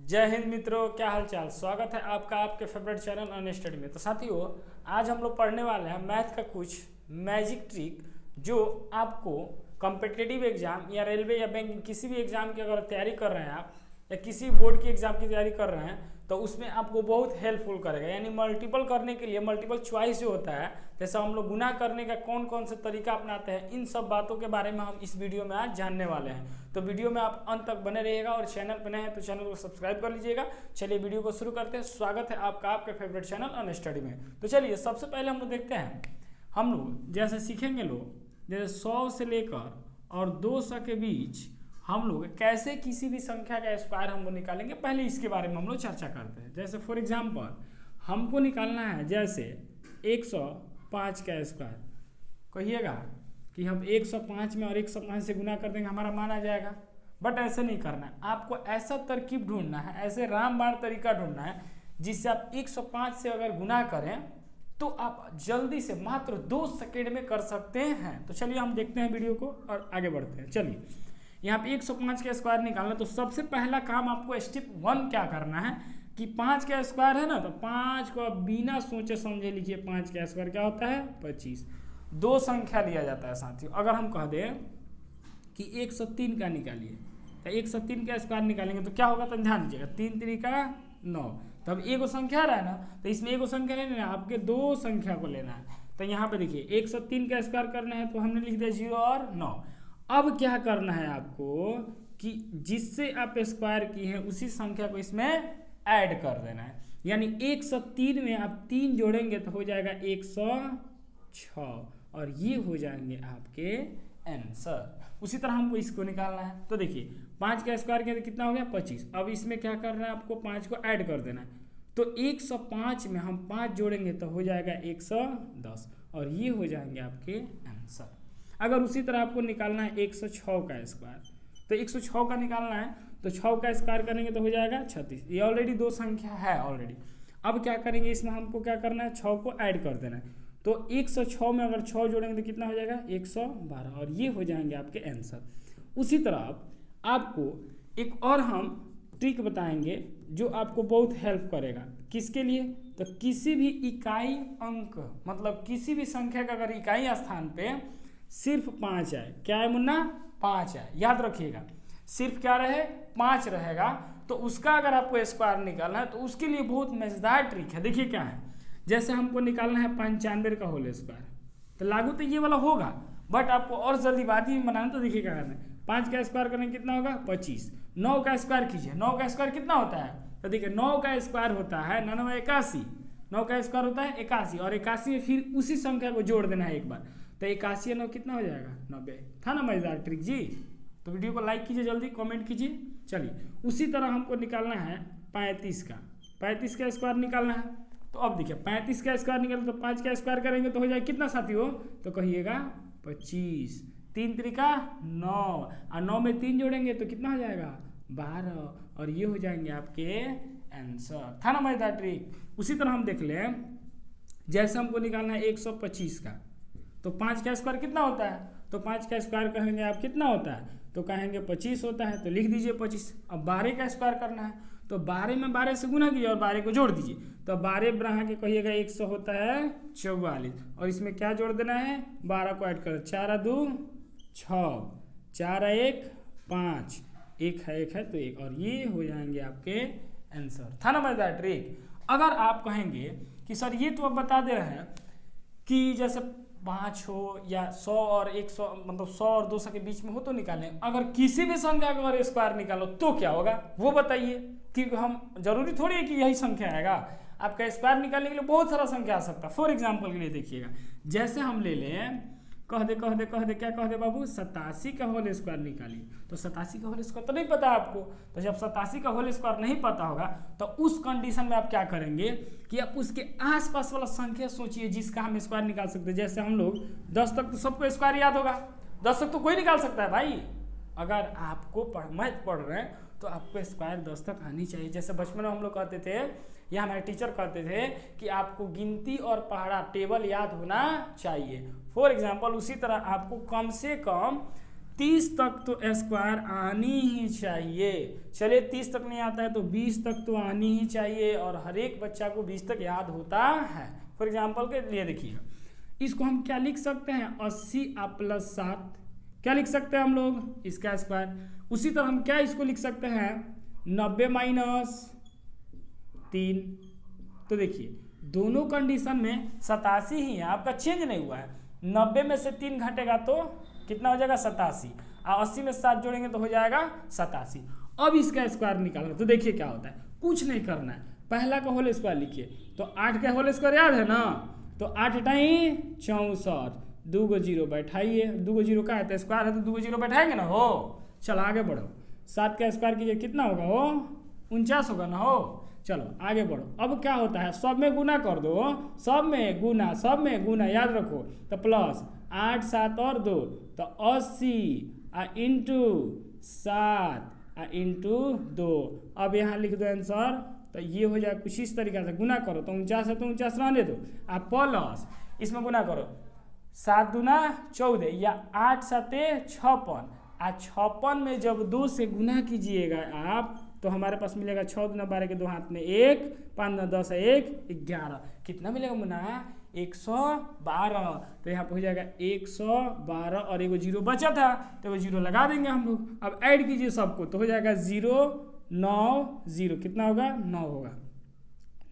जय हिंद मित्रों, क्या हाल चाल। स्वागत है आपका आपके फेवरेट चैनल अनस्टडी में। तो साथियों, आज हम लोग पढ़ने वाले हैं मैथ का कुछ मैजिक ट्रिक जो आपको कॉम्पिटिटिव एग्जाम या रेलवे या बैंक किसी भी एग्जाम की अगर तैयारी कर रहे हैं आप या किसी बोर्ड की एग्जाम की तैयारी कर रहे हैं तो उसमें आपको बहुत हेल्पफुल करेगा। यानी मल्टीपल करने के लिए मल्टीपल चॉइस जो होता है, जैसा हम लोग गुना करने का कौन कौन से तरीका अपनाते हैं, इन सब बातों के बारे में हम इस वीडियो में आज जानने वाले हैं। तो वीडियो में आप अंत तक बने रहिएगा और चैनल पर नए हैं तो चैनल को सब्सक्राइब कर लीजिएगा। चलिए वीडियो को शुरू करते हैं। स्वागत है आपका आपके फेवरेट चैनल अनस्टडी में। तो चलिए सबसे पहले हम लोग देखते हैं, हम लोग जैसे सीखेंगे लोग जैसे 100 से लेकर और 200 के बीच हम लोग कैसे किसी भी संख्या का स्क्वायर हम लोग निकालेंगे, पहले इसके बारे में हम लोग चर्चा करते हैं। जैसे फॉर एग्जांपल हमको निकालना है जैसे 105 का स्क्वायर। कहिएगा कि हम 105 में और 105 से गुना कर देंगे, हमारा मान आ जाएगा। बट ऐसे नहीं करना है, आपको ऐसा तरकीब ढूंढना है, ऐसे रामबाण तरीका ढूंढना है जिससे आप 105 से अगर गुना करें तो आप जल्दी से मात्र 2 सेकेंड में कर सकते हैं। तो चलिए हम देखते हैं वीडियो को और आगे बढ़ते हैं। चलिए यहाँ पे 105 का स्क्वायर निकालना, तो सबसे पहला काम आपको स्टेप 1 क्या करना है कि 5 का स्क्वायर है ना, तो 5 को बिना सोचे समझे लिखिए। 5 का स्क्वायर क्या होता है? 25। दो संख्या लिया जाता है साथियों। अगर हम कह दें कि 103 का निकालिए तो 103 का स्क्वायर निकालेंगे तो क्या होगा, तो ध्यान दीजिएगा। 3 3 9, तब एगो संख्या रहा है ना, तो इसमें एगो संख्या नहीं लेना, आपके दो संख्या को लेना है। तो यहाँ पे देखिए 103 का स्क्वायर करना है तो हमने लिख दिया 0 और 9। अब क्या करना है आपको कि जिससे आप स्क्वायर की हैं उसी संख्या को इसमें ऐड कर देना है। यानी 103 में आप 3 जोड़ेंगे तो हो जाएगा 106 और ये हो जाएंगे आपके आंसर। उसी तरह हमको इसको निकालना है। तो देखिए 5 का स्क्वायर किया तो कितना हो गया? 25। अब इसमें क्या करना है आपको? 5 को ऐड कर देना है। तो 105 में हम 5 जोड़ेंगे तो हो जाएगा 110 और ये हो जाएंगे आपके आंसर। अगर उसी तरह आपको निकालना है 106 का स्क्वायर, तो 106 का निकालना है तो 6 का स्क्वायर करेंगे तो हो जाएगा 36। ये ऑलरेडी दो संख्या है ऑलरेडी। अब क्या करेंगे, इसमें हमको क्या करना है? 6 को ऐड कर देना है। तो 106 में अगर 6 जोड़ेंगे तो कितना हो जाएगा? 112 और ये हो जाएंगे आपके आंसर। उसी तरह आपको एक और हम ट्रिक बताएंगे जो आपको बहुत हेल्प करेगा। किसके लिए? तो किसी भी इकाई अंक, मतलब किसी भी संख्या का अगर इकाई स्थान पे सिर्फ 5 आए, क्या है मुन्ना? 5 आए, याद रखिएगा। सिर्फ क्या रहे? 5 रहेगा। तो उसका अगर आपको स्क्वायर निकालना है तो उसके लिए बहुत मजेदार ट्रिक है। देखिए क्या है, जैसे हमको निकालना है 95 का होल स्क्वायर, तो लागू तो ये वाला होगा, बट आपको और जल्दीबाजी में बनाना। तो देखिए क्या करना है, 5 का स्क्वायर करने कितना होगा? 25। 9 का स्क्वायर कीजिए। 9 का स्क्वायर कितना होता है? तो देखिए 9 का स्क्वायर होता है 9 81। 9 का स्क्वायर होता है 81 और 81 में फिर उसी संख्या को जोड़ देना है एक बार। तो 81 9 कितना हो जाएगा? 90। था ना मजेदार ट्रिक जी? तो वीडियो को लाइक कीजिए, जल्दी कमेंट कीजिए। चलिए उसी तरह हमको निकालना है 35 का। 35 का स्क्वायर निकालना है। तो अब देखिए 35 का स्क्वायर निकाले तो 5 का स्क्वायर करेंगे तो हो जाएगा कितना साथियों? तो कहिएगा 25। 3 3 9 और 9 में 3 जोड़ेंगे तो कितना हो जाएगा? 12 और ये हो जाएंगे आपके आंसर। था ना मजेदार ट्रिक? उसी तरह हम देख लें, जैसे हमको निकालना है 125 का, तो 5 का स्क्वायर कितना होता है? तो 5 का स्क्वायर कहेंगे आप कितना होता है? तो कहेंगे 25 होता है, तो लिख दीजिए 25। अब 12 का स्क्वायर करना है तो 12 में 12 से गुना कीजिए और 12 को जोड़ दीजिए। तो 12 बढ़ा के कहिएगा 100 होता है 44 और इसमें क्या जोड़ देना है? 12 को ऐड कर, 4 2 6, 4 1 5, 1 है तो 1 और ये हो जाएंगे आपके आंसर। था ना मजेदार ट्रिक? अगर आप कहेंगे कि सर ये तो आप बता दे रहे हैं कि जैसे 5 हो या 100 और 100, मतलब 100 और 200 के बीच में हो तो निकालें, अगर किसी भी संख्या का अगर स्क्वायर निकालो तो क्या होगा वो बताइए। क्योंकि हम जरूरी थोड़ी है कि यही संख्या आएगा, आपका स्क्वायर निकालने के लिए बहुत सारा संख्या आ सकता है। फॉर एग्जाम्पल के लिए देखिएगा, जैसे हम ले लें, कह दे क्या कह दे बाबू? 87 का होल स्क्वायर निकालिए। तो 87 का होल स्क्वायर तो नहीं पता आपको। तो जब 87 का होल स्क्वायर नहीं पता होगा तो उस कंडीशन में आप क्या करेंगे कि आप उसके आसपास वाला संख्या सोचिए जिसका हम स्क्वायर निकाल सकते हैं। जैसे हम लोग 10 तक तो सबको स्क्वायर याद होगा, 10 तक तो कोई निकाल सकता है भाई। अगर आपको मैथ पढ़ रहे हैं तो आपको स्क्वायर 10 तक आनी चाहिए। जैसे बचपन में हम लोग कहते थे या हमारे टीचर कहते थे कि आपको गिनती और पहाड़ा टेबल याद होना चाहिए। फॉर एग्जाम्पल उसी तरह आपको कम से कम 30 तक तो स्क्वायर आनी ही चाहिए। चलिए 30 तक नहीं आता है तो 20 तक तो आनी ही चाहिए, और हर एक बच्चा को 20 तक याद होता है। फॉर एग्जाम्पल के लिए देखिएगा, इसको हम क्या लिख सकते हैं, 80 + 7 क्या लिख सकते हैं हम लोग, इसका स्क्वायर। उसी तरह हम क्या इसको लिख सकते हैं, 90 - 3। तो देखिए दोनों कंडीशन में 87 ही है, आपका चेंज नहीं हुआ है। 90 में से 3 घटेगा तो कितना हो जाएगा, 87, और 80 में 7 जोड़ेंगे तो हो जाएगा 87। अब इसका स्क्वायर निकालना, तो देखिए क्या होता है, कुछ नहीं करना है, पहला का होल स्क्वायर लिखिए। तो 8 का होल स्क्वायर याद है ना, तो 8 × 64, 2 को 0 बैठाइए, 2 को 0 का है तो स्क्वायर है तो 2 को 0 बैठाएंगे ना हो। चलो आगे बढ़ो, 7 का स्क्वायर कीजिए, कितना होगा हो, 49 होगा ना हो। चलो आगे बढ़ो, अब क्या होता है, सब में गुना कर दो, सब में गुना याद रखो। तो प्लस 8 7 और 2 तो 80 इंटू 7 इंटू 2। अब यहाँ लिख दो आंसर, तो ये हो जाए कुछ इस तरीके से, गुना करो तो 49 है तो 49 रहने दो, आप प्लस इसमें गुना करो, 7 दूना 14 या 8 7 56, 56 में जब 2 से गुना कीजिएगा आप तो हमारे पास मिलेगा 6 दूना 12 के 2 हाथ में 1, 5 दूना 10 1 11, कितना मिलेगा मुन्ना, 112। तो यहाँ पे हो जाएगा 112 और एगो 0 बचा था तो वो 0 लगा देंगे हम लोग। अब ऐड कीजिए सबको तो हो जाएगा 0 9 0, कितना होगा 9 होगा,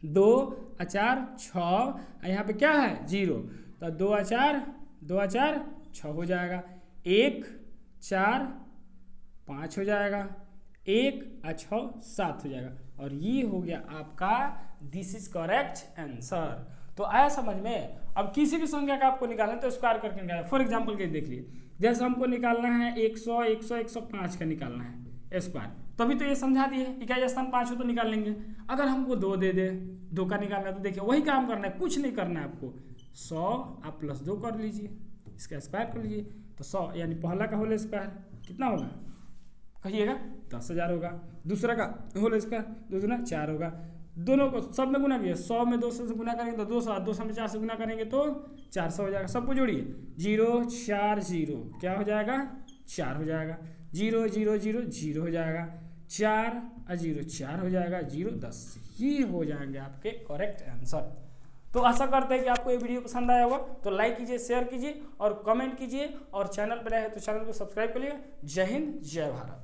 2 4 6, यहाँ पे क्या है 0, तो 2 4 6 हो जाएगा, 1 4 5 हो जाएगा, 1 6 7 हो जाएगा, और ये हो गया आपका दिस इज करेक्ट आंसर। तो आया समझ में। अब किसी भी संख्या का आपको निकालना है तो स्क्वायर करके निकालना। फॉर एग्जांपल के देख लिए, जैसे हमको निकालना है 100 100 105 का निकालना है स्क्वायर, तभी तो ये समझा दिए, इकाई स्थान 5 हो तो निकाल लेंगे। अगर हमको 2 दे दे, 2 का निकालना है तो देखिए वही काम करना है, कुछ नहीं करना है आपको, 100 आप प्लस 2 कर लीजिए, इसका स्क्वायर कर लीजिए, तो 100 यानी पहला का होल स्क्वायर कितना होगा कहिएगा, 10,000 होगा। दूसरा का होल स्क्वायर 2 दूना 4 होगा, दोनों को सब में गुना किया, 100 में 200 से गुना करेंगे तो 200, 200 में 4 से गुना करेंगे तो 400 हो जाएगा। सबको जोड़िए, 0 4 0 क्या हो जाएगा 4 हो जाएगा, 0 0 0 0 हो जाएगा, 4 0 4 हो जाएगा, 0 10, ये हो जाएंगे आपके करेक्ट आंसर। तो आशा करते हैं कि आपको ये वीडियो पसंद आया होगा, तो लाइक कीजिए, शेयर कीजिए और कमेंट कीजिए, और चैनल पर नए हैं तो चैनल को सब्सक्राइब करिए। जय हिंद, जय भारत।